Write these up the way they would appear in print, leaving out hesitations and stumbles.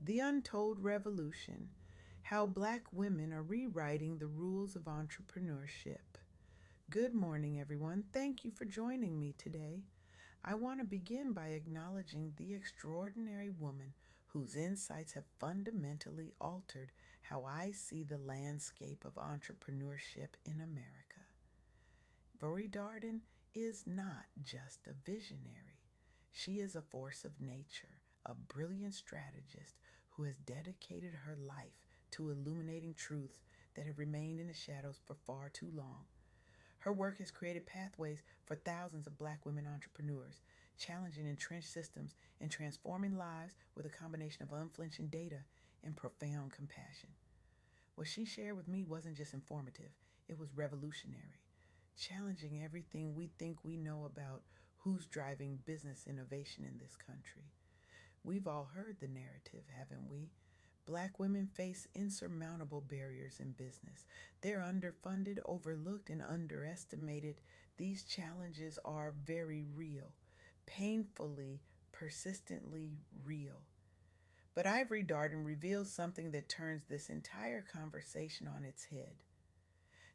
The Untold Revolution: How Black Women Are Rewriting the Rules of Entrepreneurship. Good morning, everyone. Thank you for joining me today. I want to begin by acknowledging the extraordinary woman whose insights have fundamentally altered how I see the landscape of entrepreneurship in America. Ivory Darden is not just a visionary. She is a force of nature, a brilliant strategist who has dedicated her life to illuminating truths that have remained in the shadows for far too long. Her work has created pathways for thousands of black women entrepreneurs, challenging entrenched systems and transforming lives with a combination of unflinching data and profound compassion. What she shared with me wasn't just informative, it was revolutionary, challenging everything we think we know about who's driving business innovation in this country. We've all heard the narrative, haven't we? Black women face insurmountable barriers in business. They're underfunded, overlooked, and underestimated. These challenges are very real, painfully, persistently real. But Ivory Darden reveals something that turns this entire conversation on its head.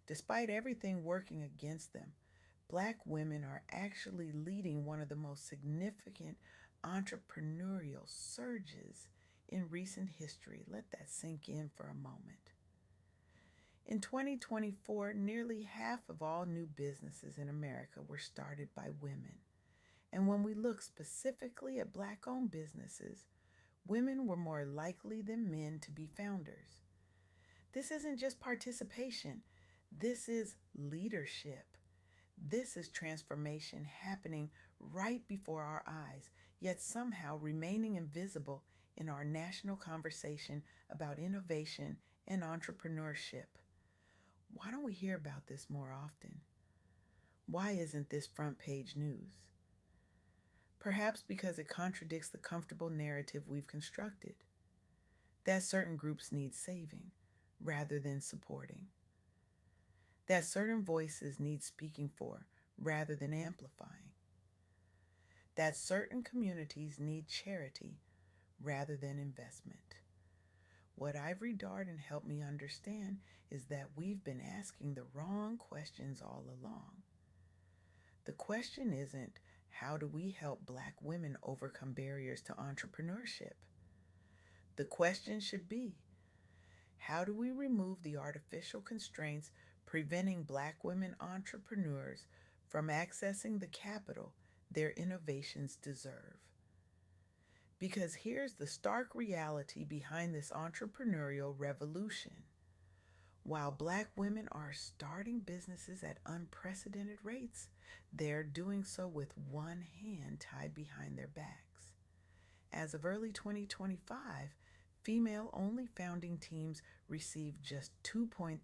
Despite everything working against them, black women are actually leading one of the most significant entrepreneurial surges in recent history. Let that sink in for a moment. In 2024, nearly half of all new businesses in America were started by women. And when we look specifically at black owned businesses, women were more likely than men to be founders. This isn't just participation, this is leadership. This is transformation happening right before our eyes, yet somehow remaining invisible in our national conversation about innovation and entrepreneurship. Why don't we hear about this more often? Why isn't this front page news? Perhaps because it contradicts the comfortable narrative we've constructed that certain groups need saving rather than supporting, that certain voices need speaking for rather than amplifying, that certain communities need charity rather than investment. What Ivory Darden helped me understand is that we've been asking the wrong questions all along. The question isn't, how do we help black women overcome barriers to entrepreneurship? The question should be, how do we remove the artificial constraints preventing black women entrepreneurs from accessing the capital their innovations deserve? Because here's the stark reality behind this entrepreneurial revolution. While black women are starting businesses at unprecedented rates, they're doing so with one hand tied behind their backs. As of early 2025, female only founding teams received just 2.3%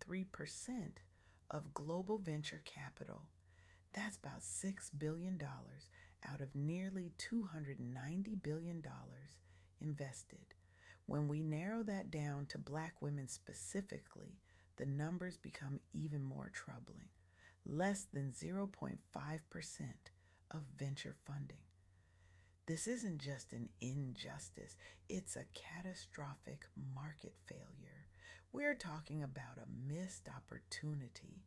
of global venture capital. That's about $6 billion out of nearly $290 billion invested. When we narrow that down to black women specifically, the numbers become even more troubling. Less than 0.5% of venture funding. This isn't just an injustice, it's a catastrophic market failure. We're talking about a missed opportunity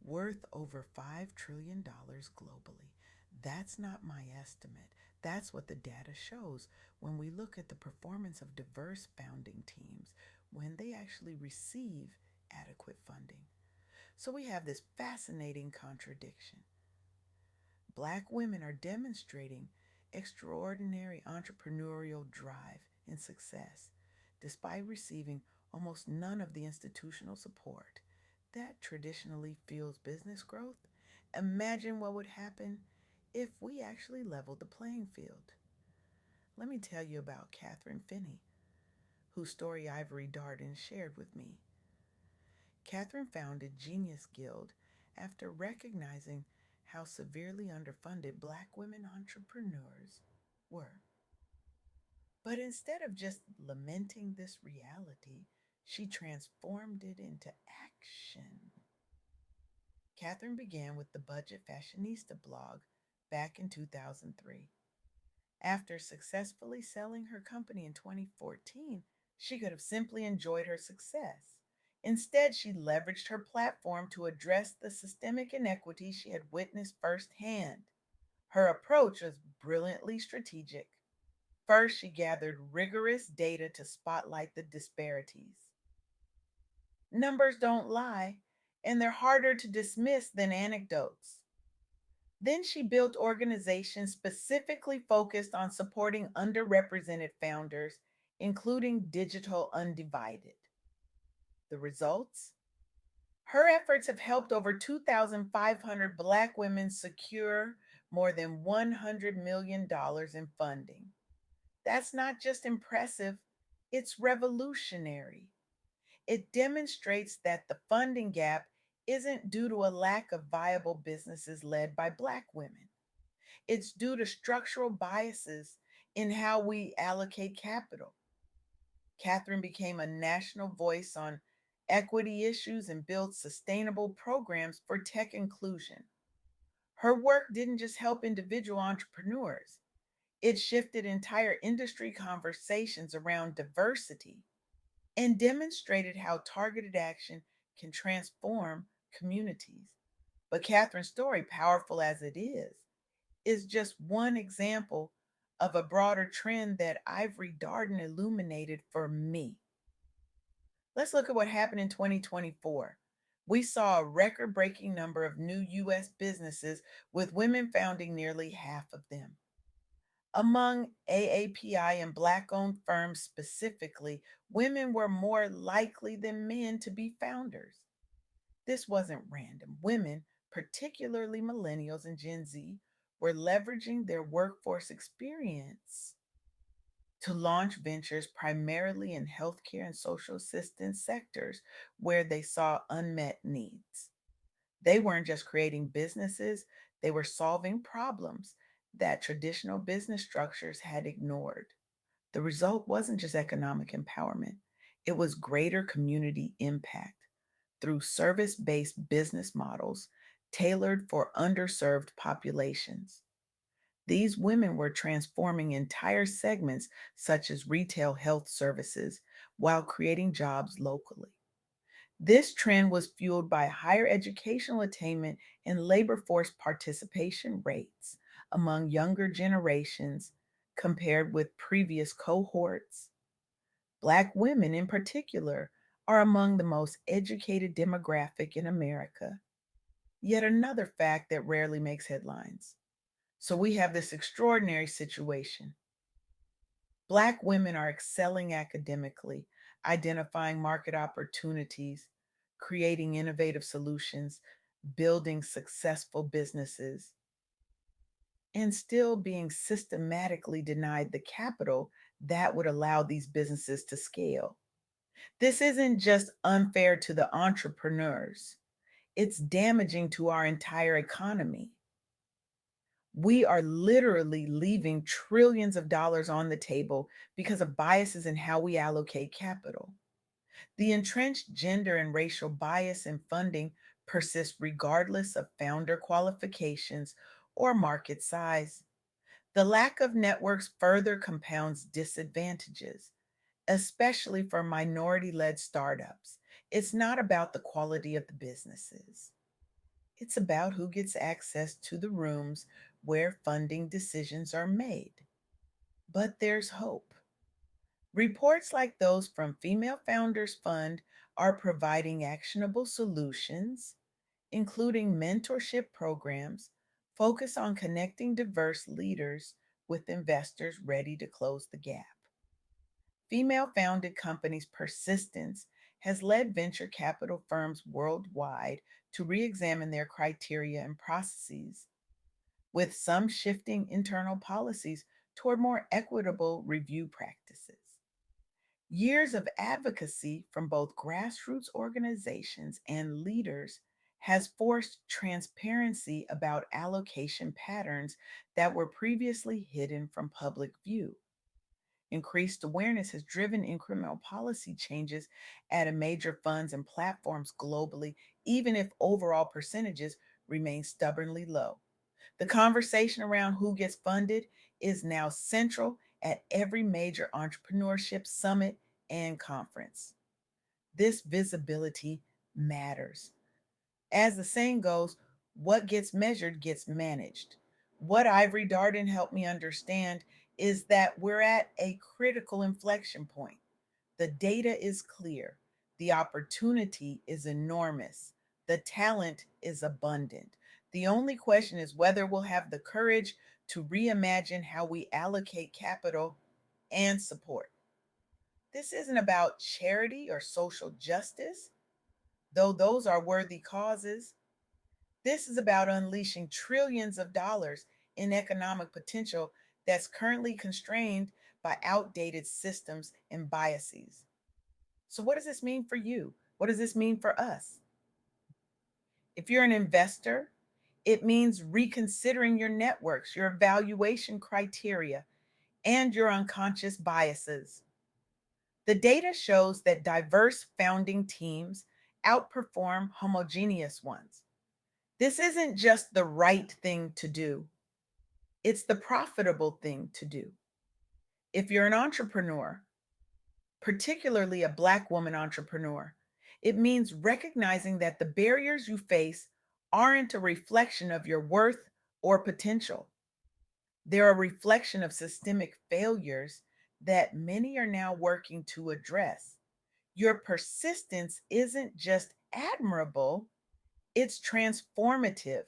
worth over $5 trillion globally. That's not my estimate. That's what the data shows when we look at the performance of diverse founding teams when they actually receive adequate funding. So we have this fascinating contradiction. Black women are demonstrating extraordinary entrepreneurial drive and success despite receiving almost none of the institutional support that traditionally fuels business growth. Imagine what would happen if we actually leveled the playing field. Let me tell you about Catherine Finney, whose story Ivory Darden shared with me. Catherine founded Genius Guild after recognizing how severely underfunded black women entrepreneurs were. But instead of just lamenting this reality, she transformed it into action. Catherine began with the Budget Fashionista blog back in 2003. After successfully selling her company in 2014, she could have simply enjoyed her success. Instead, she leveraged her platform to address the systemic inequities she had witnessed firsthand. Her approach was brilliantly strategic. First, she gathered rigorous data to spotlight the disparities. Numbers don't lie, and they're harder to dismiss than anecdotes. Then she built organizations specifically focused on supporting underrepresented founders, including Digital Undivided. The results? Her efforts have helped over 2,500 Black women secure more than $100 million in funding. That's not just impressive, it's revolutionary. It demonstrates that the funding gap isn't due to a lack of viable businesses led by Black women. It's due to structural biases in how we allocate capital. Catherine became a national voice on equity issues and built sustainable programs for tech inclusion. Her work didn't just help individual entrepreneurs, it shifted entire industry conversations around diversity and demonstrated how targeted action can transform communities. But Catherine's story, powerful as it is just one example of a broader trend that Ivory Darden illuminated for me. Let's look at what happened in 2024. We saw a record breaking number of new U.S. businesses, with women founding nearly half of them. Among AAPI and Black owned firms specifically, women were more likely than men to be founders. This wasn't random. Women, particularly millennials and Gen Z, were leveraging their workforce experience to launch ventures primarily in healthcare and social assistance sectors where they saw unmet needs. They weren't just creating businesses, they were solving problems that traditional business structures had ignored. The result wasn't just economic empowerment, it was greater community impact through service based business models tailored for underserved populations. These women were transforming entire segments, such as retail health services, while creating jobs locally. This trend was fueled by higher educational attainment and labor force participation rates among younger generations compared with previous cohorts. Black women, in particular, are among the most educated demographic in America. Yet another fact that rarely makes headlines. So we have this extraordinary situation. Black women are excelling academically, identifying market opportunities, creating innovative solutions, building successful businesses, and still being systematically denied the capital that would allow these businesses to scale. This isn't just unfair to the entrepreneurs, it's damaging to our entire economy. We are literally leaving trillions of dollars on the table because of biases in how we allocate capital. The entrenched gender and racial bias in funding persists regardless of founder qualifications or market size. The lack of networks further compounds disadvantages, especially for minority led startups. It's not about the quality of the businesses, it's about who gets access to the rooms where funding decisions are made. But there's hope. Reports like those from Female Founders Fund are providing actionable solutions, including mentorship programs focused on connecting diverse leaders with investors ready to close the gap. Female founded companies' persistence has led venture capital firms worldwide to re examine their criteria and processes, with some shifting internal policies toward more equitable review practices. Years of advocacy from both grassroots organizations and leaders has forced transparency about allocation patterns that were previously hidden from public view. Increased awareness has driven incremental policy changes at a major funds and platforms globally, even if overall percentages remain stubbornly low. The conversation around who gets funded is now central at every major entrepreneurship summit and conference. This visibility matters. As the saying goes, what gets measured gets managed. What Ivory Darden helped me understand is that we're at a critical inflection point. The data is clear, the opportunity is enormous, the talent is abundant. The only question is whether we'll have the courage to reimagine how we allocate capital and support. This isn't about charity or social justice, though those are worthy causes. This is about unleashing trillions of dollars in economic potential that's currently constrained by outdated systems and biases. So, what does this mean for you? What does this mean for us? If you're an investor, it means reconsidering your networks, your evaluation criteria, and your unconscious biases. The data shows that diverse founding teams outperform homogeneous ones. This isn't just the right thing to do, it's the profitable thing to do. If you're an entrepreneur, particularly a Black woman entrepreneur, it means recognizing that the barriers you face aren't a reflection of your worth or potential. They're a reflection of systemic failures that many are now working to address. Your persistence isn't just admirable, it's transformative.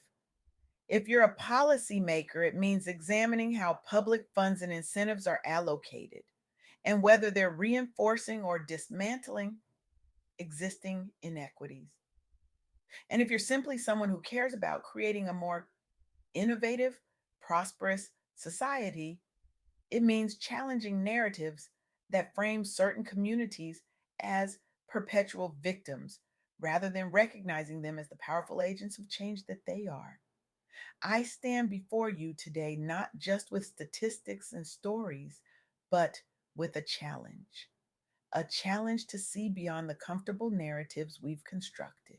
If you're a policymaker, it means examining how public funds and incentives are allocated and whether they're reinforcing or dismantling existing inequities. And if you're simply someone who cares about creating a more innovative, prosperous society, it means challenging narratives that frame certain communities as perpetual victims rather than recognizing them as the powerful agents of change that they are. I stand before you today not just with statistics and stories, but with a challenge to see beyond the comfortable narratives we've constructed,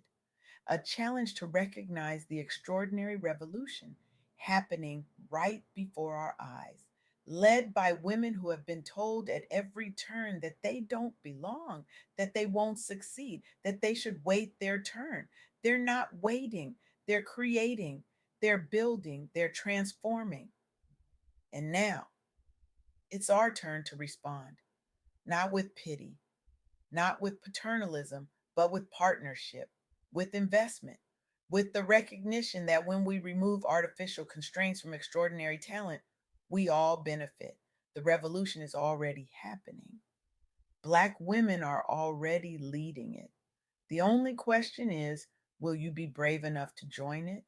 a challenge to recognize the extraordinary revolution happening right before our eyes, led by women who have been told at every turn that they don't belong, that they won't succeed, that they should wait their turn. They're not waiting, they're creating, they're building, they're transforming. And now it's our turn to respond, not with pity, not with paternalism, but with partnership, with investment, with the recognition that when we remove artificial constraints from extraordinary talent, we all benefit. The revolution is already happening. Black women are already leading it. The only question is, will you be brave enough to join it?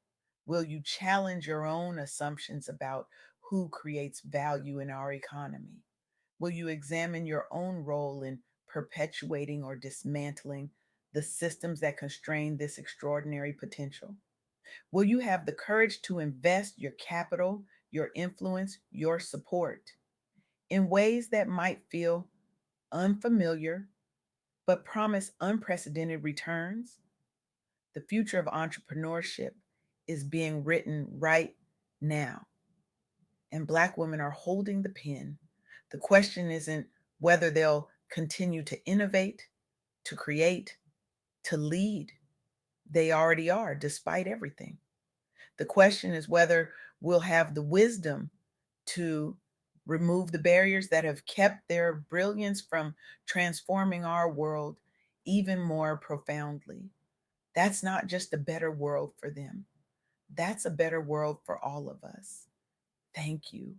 Will you challenge your own assumptions about who creates value in our economy? Will you examine your own role in perpetuating or dismantling the systems that constrain this extraordinary potential? Will you have the courage to invest your capital, your influence, your support in ways that might feel unfamiliar but promise unprecedented returns? The future of entrepreneurship is being written right now, and Black women are holding the pen. The question isn't whether they'll continue to innovate, to create, to lead. They already are, despite everything. The question is whether we'll have the wisdom to remove the barriers that have kept their brilliance from transforming our world even more profoundly. That's not just a better world for them, that's a better world for all of us. Thank you.